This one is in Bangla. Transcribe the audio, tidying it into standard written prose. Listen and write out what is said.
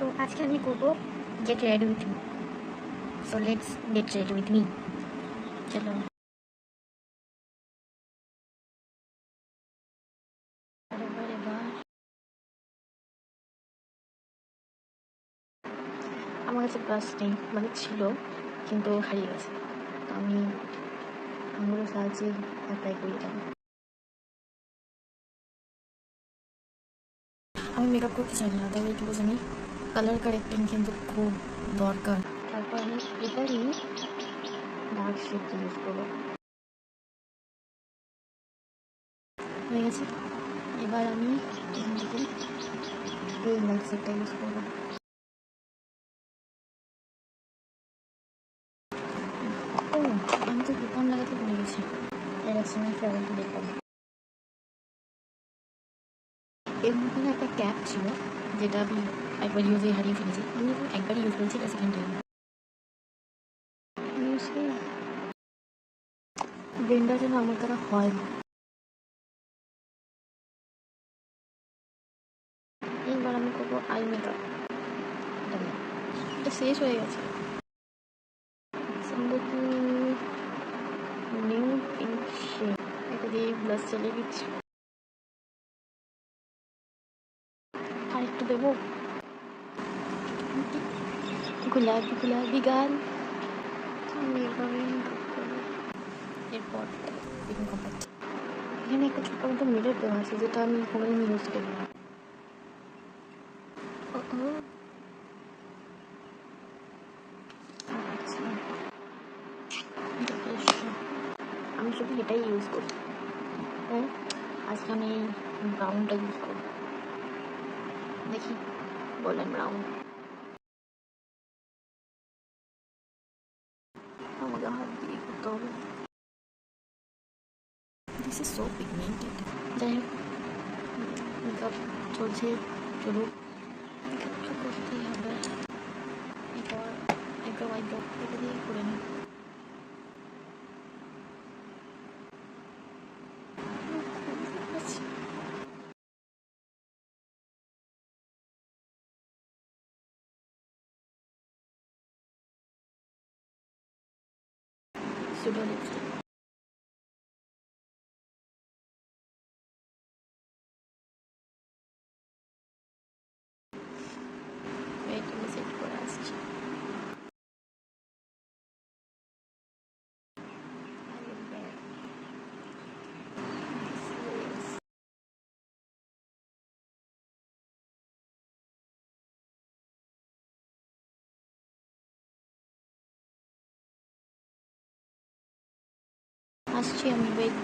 তো আজকে আমি করবো get ready with me. So let's get ready with me. চলো। আমার কাছে ব্রাশ নেই, মানে ছিল কিন্তু হারিয়ে গেছে। তো আমি আঙুলের সাহায্যে অ্যাপ্লাই করে যাব। আমি মেকআপ করতে চাই না, তবে একটু জানি কালার কারেক্টিং কিন্তু খুব দরকার। তারপর আমি এটারই ডার্ক শেড ইউজ করবো। হয়ে গেছে। এবার আমি এখান থেকে এই লাইট শেডটা ইউজ করবো। ও, আমি তো বোতাম লাগাতে ভুলে গেছি। এর একসময় ফেভারিট দেখলাম এর মধ্যে একটা ক্যাপ ছিল, যেটা আমি একবার ইউজে হারিয়ে ফেলেছি। আমি এখন একবারই ইউজ করেছি, এটা সেকেন্ড টাইম। ব্লেন্ডার যেন আমার দ্বারা হয় না। এইবার আমি করবো আই মেকআপ। এটা শেষ হয়ে গেছে। সম্ভবত নিউ পিঙ্ক শেড। এটা দিয়ে ব্লাশ চালিয়ে দিচ্ছি। আর একটু দেবো গোলাপি গোলাপি গান। আমি এভাবেই করবো। এরপর ফিটিং কমপ্লিট। এখানে একটা ছোট্ট মতো মিরর দেওয়া আছে, যেটা আমি কোনোদিন ইউজ করি না। আমি শুধু এটাই ইউজ করি। হ্যাঁ, আজকে আমি ব্রাউনটা ইউজ করব। দেখি বলেন ব্রাউন। আমাকে হাত দিয়ে করতে হবে। This is so pigmented. যাই হোক, মেকআপ চলছে, চলুক। মেকআপ তো করতেই হবে। এরপর আইব্রো এটা দিয়ে করে নিই। Pseudo lipstick. ওয়েট, আমি সেট করে আসছি। আসছি আমি, ওয়েট।